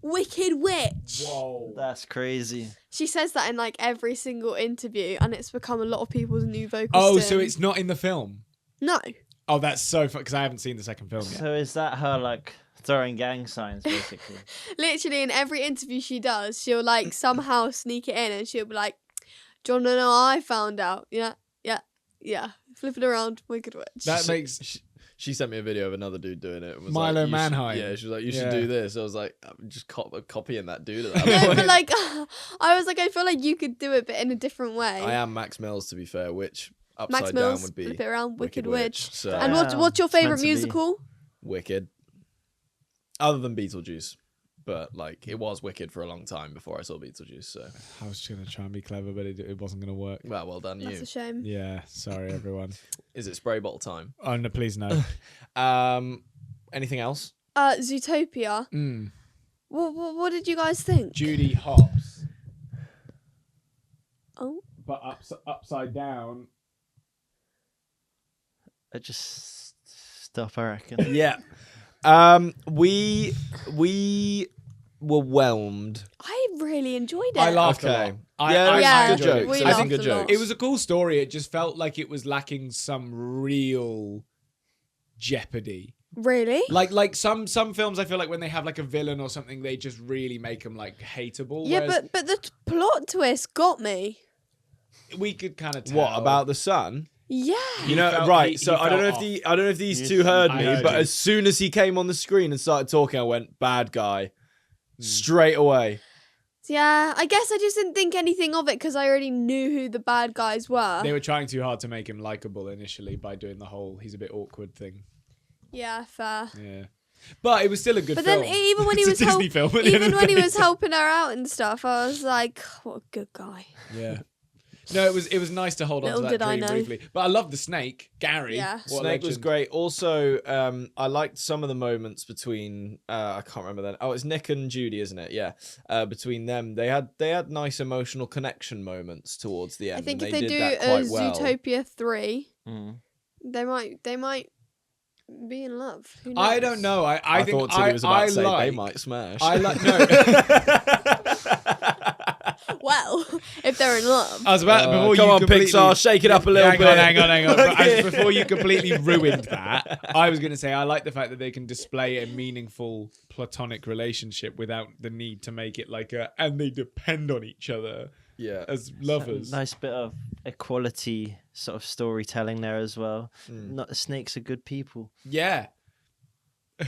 Wicked Witch. Whoa. That's crazy. She says that in like every single interview, and it's become a lot of people's new vocal. Oh, stim. so it's not in the film. no. Oh, that's so fun because I haven't seen the second film yet. So is that her like throwing gang signs basically? Literally in every interview she does, she'll like somehow sneak it in, and she'll be like, "Do you want to know how I found out? Yeah, yeah, yeah. Flip it around, Wicked Witch." That makes She sent me a video of another dude doing it. It was Milo like, you should- Manheim. Yeah, she was like, you Yeah. should do this. I was like, I'm just copying that dude at that no, point. but like, I was like, I feel like you could do it, but in a different way. I am Max Mills, to be fair, which upside Max down Mills, would be flip it around, Wicked Witch. So And Damn, what's your it's meant favourite to be. musical? Wicked. Other than Beetlejuice. But like it was Wicked for a long time before I saw Beetlejuice, so I was going to try and be clever, but it wasn't going to work. well done That's you. a shame. Yeah, sorry everyone. Is it spray bottle time? Oh no, please no. Anything else? Zootopia. Mm. What did you guys think? Judy Hopps, Oh, but upside down. Just stuff, I reckon. Yeah. We were whelmed. I really enjoyed it. I laughed a Okay. lot. Yeah, I Yeah, enjoyed it. jokes. we I think laughed good a lot. jokes. It was a cool story. It just felt like it was lacking some real jeopardy. Really? Like some films, I feel like when they have like a villain or something, they just really make them like hateable. Yeah, whereas but the plot twist got me. we could kind of tell. What about the sun? Yeah. You know, felt- right? he so I don't know if felt I don't know if these two heard I me, heard but you. as soon as he came on the screen and started talking, I went bad guy straight away. Yeah, I guess I just didn't think anything of it because I already knew who the bad guys were. They were trying too hard to make him likable initially by doing the whole "he's a bit awkward" thing. Yeah, fair. Yeah, but it was still a good But film. then even when he It's was a Disney film, at the end even of the when he day. was helping her out and stuff, I was like, what a good guy. Yeah. No, it was nice to hold on Little to did that I dream know. briefly. But I love the snake, Gary. Yeah. What a Snake was legend. great. Also, I liked some of the moments between I can't remember then. Oh, it's Nick and Judy, isn't it? Yeah. Between them, they had nice emotional connection moments towards the end. I think and if they did do that a quite well. Zootopia 3, Mm. they might be in love. Who I knows? don't know. I think thought Tilly was about I to say like, they might smash. I like no. Well, if they're in love. I was about before come you on, completely, Pixar, shake it up a little hang bit. On, hang on. Before you completely ruined that, I was going to say I like the fact that they can display a meaningful platonic relationship without the need to make it like and they depend on each other Yeah. as lovers. Nice bit of equality sort of storytelling there as well. Mm. Not snakes are good people. Yeah.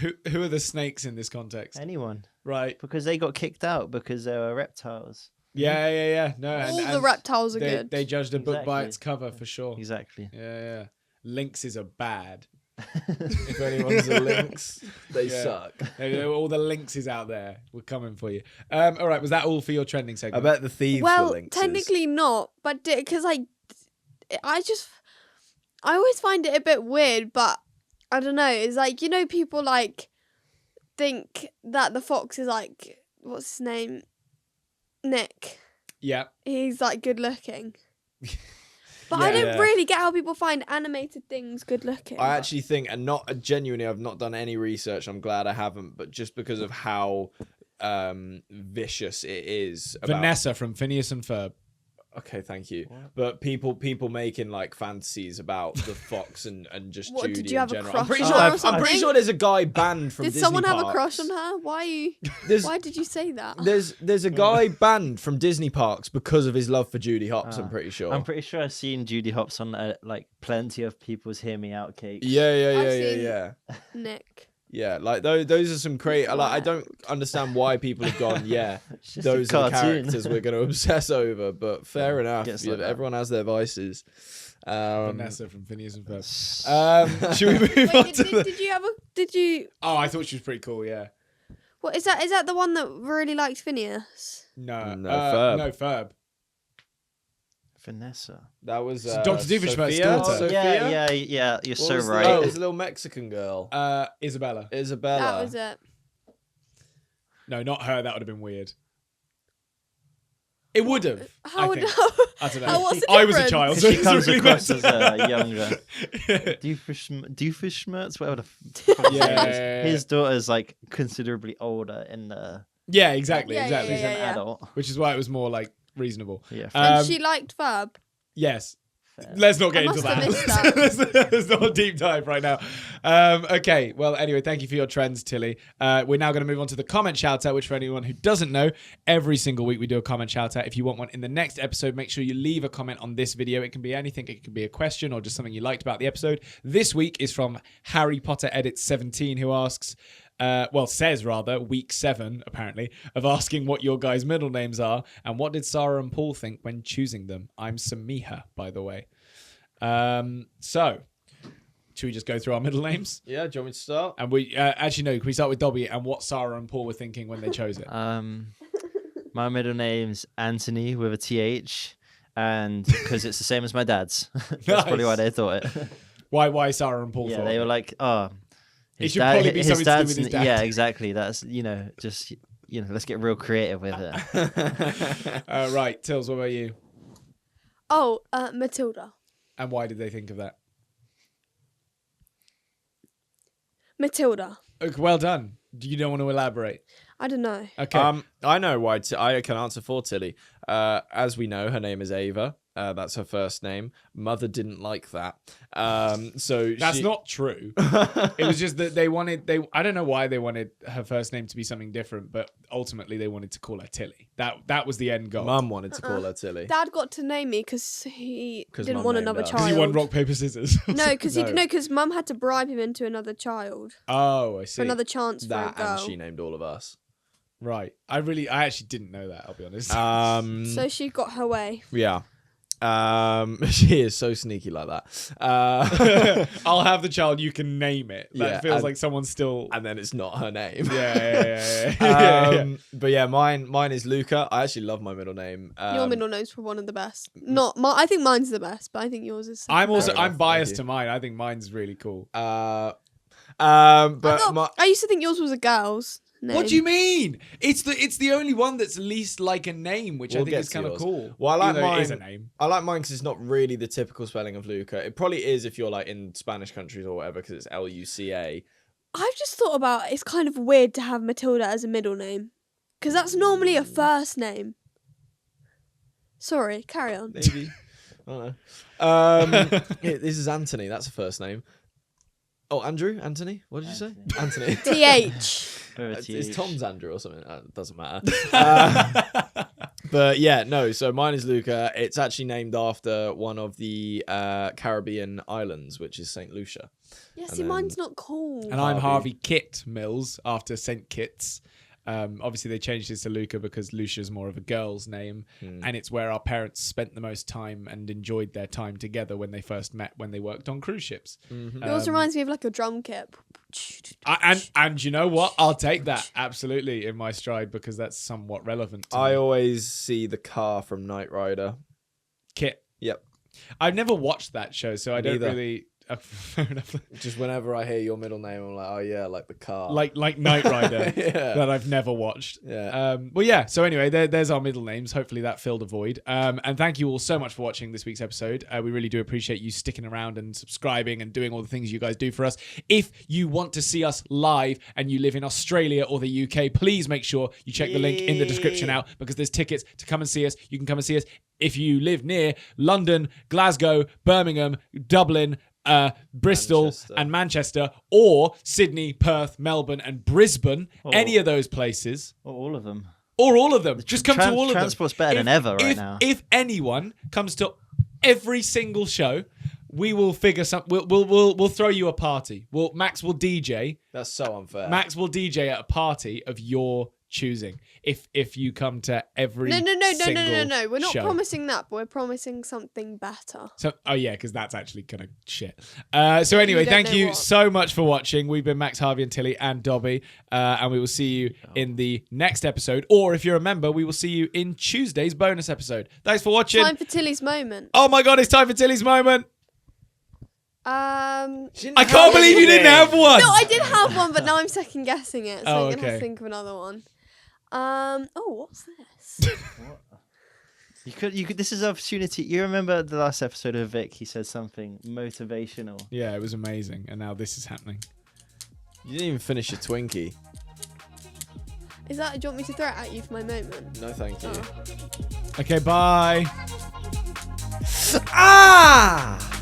Who are the snakes in this context? Anyone. Right. Because they got kicked out because they were reptiles. Yeah. No, All and the reptiles are they, good. They judged a book by Exactly. its cover for sure. Exactly. Yeah. Lynxes are bad. If anyone's a lynx, they Yeah. suck. All the lynxes out there, we're coming for you. All right, was that all for your trending I segment? bet the thieves Well, were lynxes. technically not, but because I always find it a bit weird, but I don't know. It's like, you know, people like think that the fox is like, what's his name? Nick. Yeah. He's like good looking. But I Yeah. don't really get how people find animated things good looking. I actually think, and not genuinely, I've not done any research. I'm glad I haven't, but just because of how vicious it is. About... Vanessa from Phineas and Ferb. Okay, thank you. But people making like fantasies about the fox and just What, Judy did you have in a general. crush I'm pretty on sure. her or I'm pretty something? sure there's a guy banned from Did Disney someone have a parks. crush on her? Why There's why did you say that? there's a guy banned from Disney parks because of his love for Judy Hopps. I'm pretty sure. I'm pretty sure I've seen Judy Hopps on like plenty of people's Hear Me Out cakes. Yeah. seen- Nick. Yeah, like those are some crazy. Like, I don't understand why people have gone. Yeah, It's just those a are the cartoon. characters we're going to obsess over. But fair enough. Gets Yeah, like that. everyone has their vices. Vanessa from Phineas and Ferb. Should we move on Wait, to the... did you Oh, I thought she was pretty cool, yeah. what is that? Is that the one that really liked Phineas? No, No, Ferb. No, Ferb. Vanessa. That was Dr. Doofenshmirtz's Sophia? daughter. Sophia? Yeah. You're What so was the- right. Oh, it was a little Mexican girl, Isabella. Isabella. That was it. No, not her. That would have been weird. It would have. How would I don't know. How was the I was a difference? child. Because so she it comes doesn't really across matter. as younger. Doofenshmirtz, whatever the fuck his Yeah, name is. yeah. His daughter's like considerably older in the. Yeah, exactly, Yeah, exactly. She's an yeah. adult. Which is why it was more like reasonable. Yeah. And Um, she liked Ferb. Yes. fair. Let's not get I into must have that. missed that. Let's not deep dive right now. Okay. Well, anyway, thank you for your trends, Tilly. We're now going to move on to the comment shout out, which for anyone who doesn't know, every single week we do a comment shout out. If you want one in the next episode, make sure you leave a comment on this video. It can be anything. It can be a question or just something you liked about the episode. This week is from Harry Potter Edit 17, who asks, says rather, week 7, apparently, of asking what your guys' middle names are and what did Sarah and Paul think when choosing them. I'm Samiha, by the way. So, should we just go through our middle names? Yeah, do you want me to start? And we actually no, can we start with Dobby and what Sarah and Paul were thinking when they chose it? My middle name's Anthony with a TH, and because it's the same as my dad's. That's probably why Nice. they thought it. Why Sarah and Paul Yeah, thought they it? were like, oh, It should probably be something to do with his dad. Yeah, exactly. That's just let's get real creative with it. Right, Tills, what about you? Oh, Matilda. And why did they think of that? Matilda. Okay, well done. You don't want to elaborate. I don't know. Okay. I know why. I can answer for Tilly. As we know, her name is Ava. That's her first name. Mother didn't like that. So That's not true. It was just that I don't know why they wanted her first name to be something different, but ultimately they wanted to call her Tilly. That was the end goal. Mum wanted to call her Tilly. Dad got to name me because he 'Cause didn't Mum want named another her. 'Cause Because child. he won rock, paper, scissors. No, because No. because Mum had to bribe him into another child Oh, I see. for another chance for a That girl. and she named all of us. Right. I actually didn't know that, I'll be honest. So she got her way. Yeah. She is so sneaky like that. I'll have the child, you can name it. That Yeah, feels and- like someone's still... And then it's not her name. Yeah. But yeah, mine is Luca. I actually love my middle name. Your middle name's for one of the best. Not I think mine's the best, but I think yours is. I'm second best. Fair enough, I'm biased thank to mine. I think mine's really cool. But I used to think yours was a girl's name. What do you mean? It's the only one that's least like a name, which We'll I think get is to kind of yours. cool. Well, I like Even though it is a mine- name. I like mine because it's not really the typical spelling of Luca. It probably is if you're like in Spanish countries or whatever, because it's Luca. I've just thought about it's kind of weird to have Matilda as a middle name, because that's normally a first name. Sorry, carry on. Maybe. I don't know. This is Anthony. That's a first name. Oh, Andrew? Anthony? What did you say? Anthony. TH. It's Tom's Andrew or something. It doesn't matter. But yeah, no. So mine is Luca. It's actually named after one of the Caribbean islands, which is Saint Lucia. Yeah, And see, then- mine's not cool. And I'm Harvey. Harvey Kit Mills after St. Kitts. Obviously, they changed this to Luca because Lucia's more of a girl's name, and it's where our parents spent the most time and enjoyed their time together when they first met when they worked on cruise ships. Yours reminds me of like a drum kit. And you know what? I'll take that absolutely in my stride because that's somewhat relevant. To I me. always see the car from Knight Rider. Kit. Yep. I've never watched that show, so I don't Neither. really. Fair enough. Just whenever I hear your middle name, I'm like, oh yeah, like the car. Like Knight Rider Yeah. that I've never watched. Yeah. Well, yeah. So anyway, there's our middle names. Hopefully that filled a void. And thank you all so much for watching this week's episode. We really do appreciate you sticking around and subscribing and doing all the things you guys do for us. If you want to see us live and you live in Australia or the UK, please make sure you check the link in the description out because there's tickets to come and see us. You can come and see us if you live near London, Glasgow, Birmingham, Dublin, Bristol Manchester. and Manchester, or Sydney, Perth, Melbourne, and Brisbane. Any of those places, Or all of them. or all of them. Just come to all of them. Transport's better than ever right now. If anyone comes to every single show, we will figure some. We'll throw you a party. Max will DJ. That's so unfair. Max will DJ at a party of your choosing. If you come to every No. single We're not show. promising that, but we're promising something better. So, because that's actually kind of shit. So anyway, You don't thank know you what. so much for watching. We've been Max, Harvey, and Tilly, and Dobby, and we will see you in the next episode. Or if you're a member, we will see you in Tuesday's bonus episode. Thanks for watching. Time for Tilly's moment. Oh my God, it's time for Tilly's moment. No, I can't believe you didn't have one. I did have one, but now I'm second guessing it, so Oh, I'm gonna have okay. to think of another one. What's this? You could. This is an opportunity. You remember the last episode of Vic? He said something motivational. Yeah, it was amazing, and now this is happening. You didn't even finish your Twinkie. Is that? Do you want me to throw it at you for my moment? No, thank you. Oh. Okay, bye. Ah!